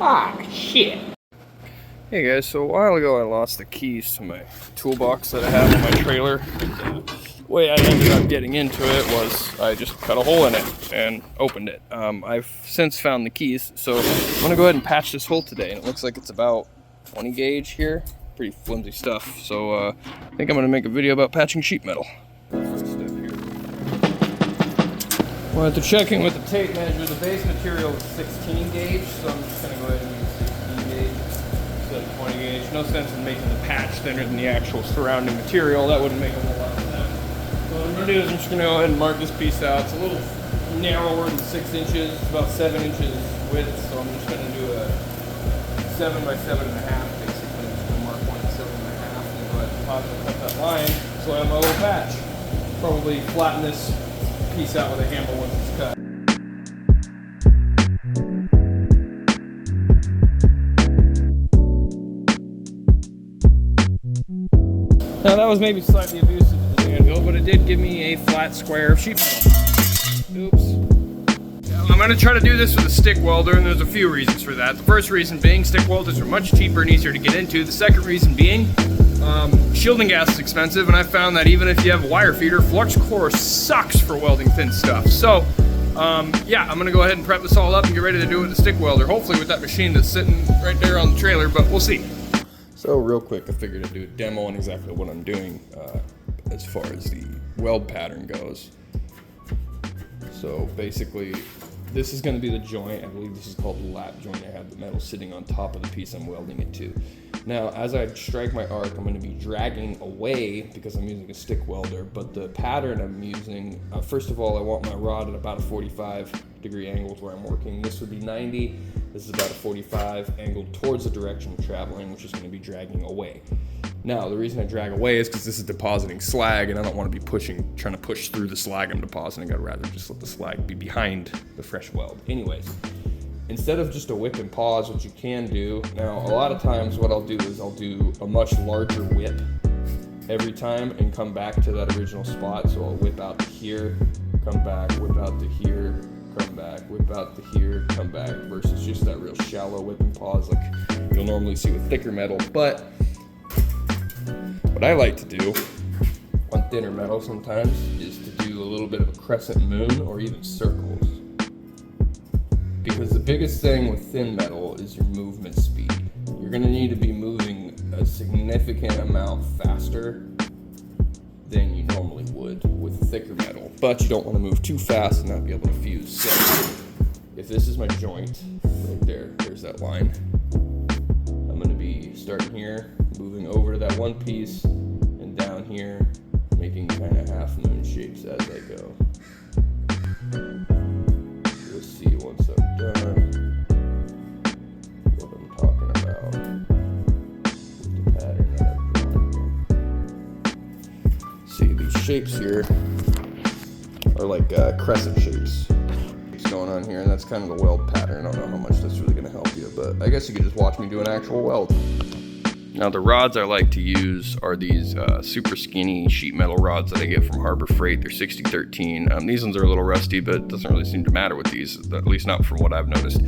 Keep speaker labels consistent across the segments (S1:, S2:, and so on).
S1: Ah, shit.
S2: Hey guys, so a while ago I lost the keys to my toolbox that I have on my trailer. And the way I ended up getting into it was I just cut a hole in it and opened it. I've since found the keys, so I'm gonna go ahead and patch this hole today. And it looks like it's about 20 gauge here. Pretty flimsy stuff. So I think I'm gonna make a video about patching sheet metal. First step here. Well, after checking with the tape measure, the base material is 16 gauge, so I'm just gonna go ahead and use 16 gauge. 20 gauge. No sense in making the patch thinner than the actual surrounding material. That wouldn't make a whole lot of sense. So what I'm going to do is I'm just going to go ahead and mark this piece out. It's a little narrower than 6 inches. It's about 7 inches width. So I'm just going to do a 7 by 7.5 basically. I'm just going to mark one at 7.5 and go ahead and positively cut that line. So I have my little patch. Probably flatten this piece out with a hammer once it's cut. Now that was maybe slightly abusive to the anvil, but it did give me a flat square of sheet metal. Oops. Now, I'm going to try to do this with a stick welder, and there's a few reasons for that. The first reason being stick welders are much cheaper and easier to get into. The second reason being shielding gas is expensive, and I found that even if you have a wire feeder, flux core sucks for welding thin stuff. So yeah, I'm going to go ahead and prep this all up and get ready to do it with a stick welder, hopefully with that machine that's sitting right there on the trailer, but we'll see. So real quick, I figured I'd do a demo on exactly what I'm doing as far as the weld pattern goes. So basically, this is going to be the joint. I believe this is called the lap joint. I have the metal sitting on top of the piece I'm welding it to. Now, as I strike my arc, I'm going to be dragging away because I'm using a stick welder, but the pattern I'm using, first of all, I want my rod at about a 45-degree angle where I'm working. This would be 90. This is about a 45 angled towards the direction I'm traveling, which is going to be dragging away. Now, the reason I drag away is because this is depositing slag, and I don't want to be trying to push through the slag I'm depositing. I'd rather just let the slag be behind the fresh weld. Anyways, instead of just a whip and pause, what you can do, now a lot of times what I'll do is I'll do a much larger whip every time and come back to that original spot. So I'll whip out to here, come back, whip out to here, come back, whip out to here, come back, versus just that real shallow whip and pause like you'll normally see with thicker metal. But what I like to do on thinner metal sometimes is to do a little bit of a crescent moon or even circles. Because the biggest thing with thin metal is your movement speed. You're going to need to be moving a significant amount faster than you normally would with thicker metal. But you don't want to move too fast and not be able to fuse. So if this is my joint, right there, there's that line. I'm going to be starting here, moving over to that one piece, and down here, making kind of half moon shapes as I go. You'll see once I'm done what I'm talking about with the pattern that I've drawn here. See, these shapes here are like crescent shapes. Going on here, and that's kind of the weld pattern. I don't know how much that's really going to help you, but I guess you could just watch me do an actual weld. Now the rods I like to use are these super skinny sheet metal rods that I get from Harbor Freight. They're 60-13. These ones are a little rusty, but it doesn't really seem to matter with these, at least not from what I've noticed.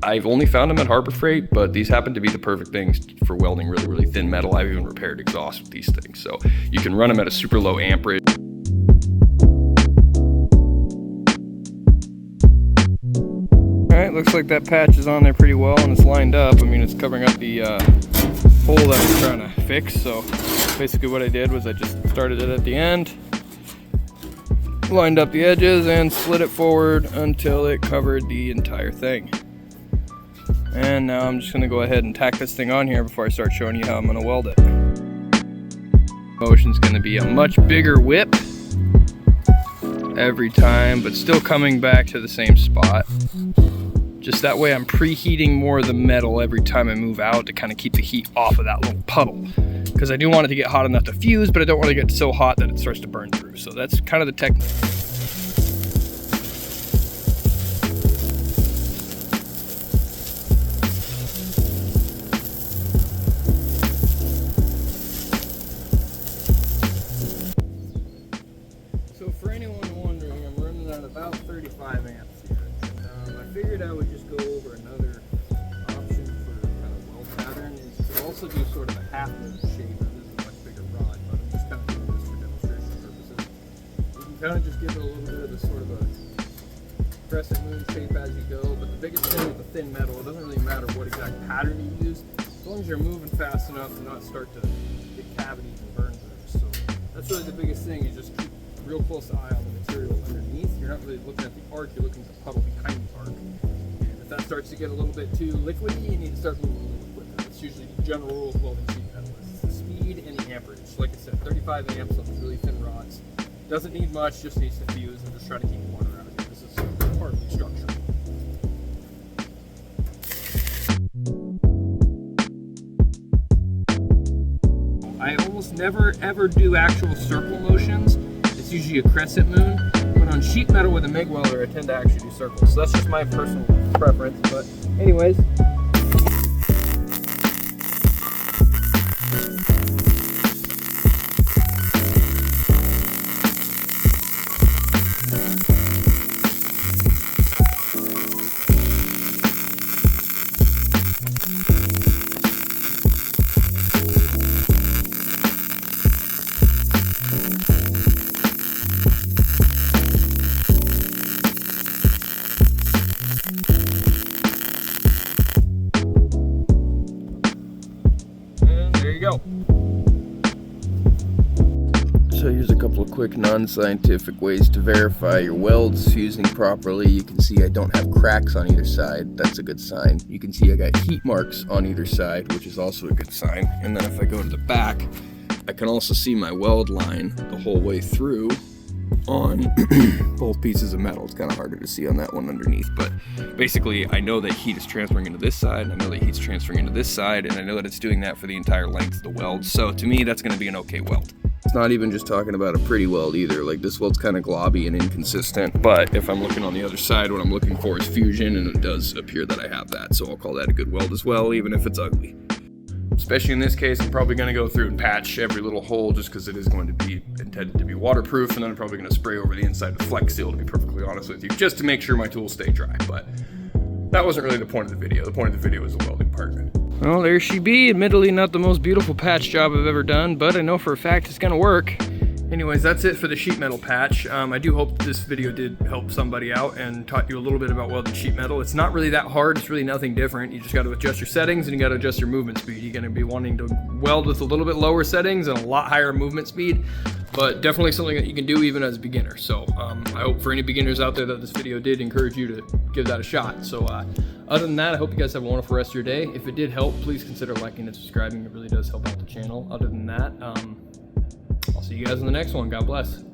S2: I've only found them at Harbor Freight, but these happen to be the perfect things for welding really, really thin metal. I've even repaired exhaust with these things. So you can run them at a super low amperage. Alright, looks like that patch is on there pretty well and it's lined up. I mean, it's covering up the hole that I'm trying to fix. So basically what I did was I just started it at the end, lined up the edges, and slid it forward until it covered the entire thing. And now I'm just going to go ahead and tack this thing on here before I start showing you how I'm going to weld it. Motion's going to be a much bigger whip every time, but still coming back to the same spot. Just that way I'm preheating more of the metal every time I move out to kind of keep the heat off of that little puddle. Because I do want it to get hot enough to fuse, but I don't want to get so hot that it starts to burn through. So that's kind of the technique. So for anyone wondering, I'm running at about 35 amps here. I figured I would just go over another option for kind of weld pattern is to also do sort of a half moon shape. This is a much bigger rod, but I'm just kind of doing this for demonstration purposes. You can kind of just give it a little bit of a sort of a crescent moon shape as you go, but the biggest thing with the thin metal, it doesn't really matter what exact pattern you use, as long as you're moving fast enough to not start to get cavities and burn through. So that's really the biggest thing, is just keep a real close eye on the material underneath. You're not really looking at the arc, you're looking at the puddle behind the arc. And if that starts to get a little bit too liquidy, you need to start moving a little quicker. That's usually the general rule of welding sheet metal. It's the speed and the amperage. Like I said, 35 amps on these really thin rods. Doesn't need much, just needs to fuse and just try to keep water out of it. This is part of the structure. I almost never ever do actual circle motions. It's usually a crescent moon, but on sheet metal with a MIG welder, I tend to actually do circles. So that's just my personal preference, but anyways. Go. So here's a couple of quick non-scientific ways to verify your welds fusing properly. You can see I don't have cracks on either side. That's a good sign. You can see I got heat marks on either side, which is also a good sign. And then if I go to the back, I can also see my weld line the whole way through on both pieces of metal. It's kind of harder to see on that one underneath, but basically I know that heat is transferring into this side, and I know that heat's transferring into this side, and I know that it's doing that for the entire length of the weld. So to me, that's going to be an okay weld. It's not even just talking about a pretty weld either. Like, this weld's kind of globby and inconsistent, but if I'm looking on the other side, what I'm looking for is fusion, and it does appear that I have that. So I'll call that a good weld as well, even if it's ugly. Especially in this case, I'm probably going to go through and patch every little hole just because it is going to be intended to be waterproof, and then I'm probably going to spray over the inside with Flex Seal, to be perfectly honest with you, just to make sure my tools stay dry. But that wasn't really the point of the video. The point of the video was the welding part. Well, there she be. Admittedly not the most beautiful patch job I've ever done, but I know for a fact it's going to work. Anyways, that's it for the sheet metal patch. I do hope this video did help somebody out and taught you a little bit about welded sheet metal. It's not really that hard. It's really nothing different. You just got to adjust your settings, and you got to adjust your movement speed. You're going to be wanting to weld with a little bit lower settings and a lot higher movement speed, but definitely something that you can do even as a beginner. So I hope for any beginners out there that this video did encourage you to give that a shot. So other than that, I hope you guys have a wonderful rest of your day. If it did help, please consider liking and subscribing. It really does help out the channel. Other than that, I'll see you guys in the next one. God bless.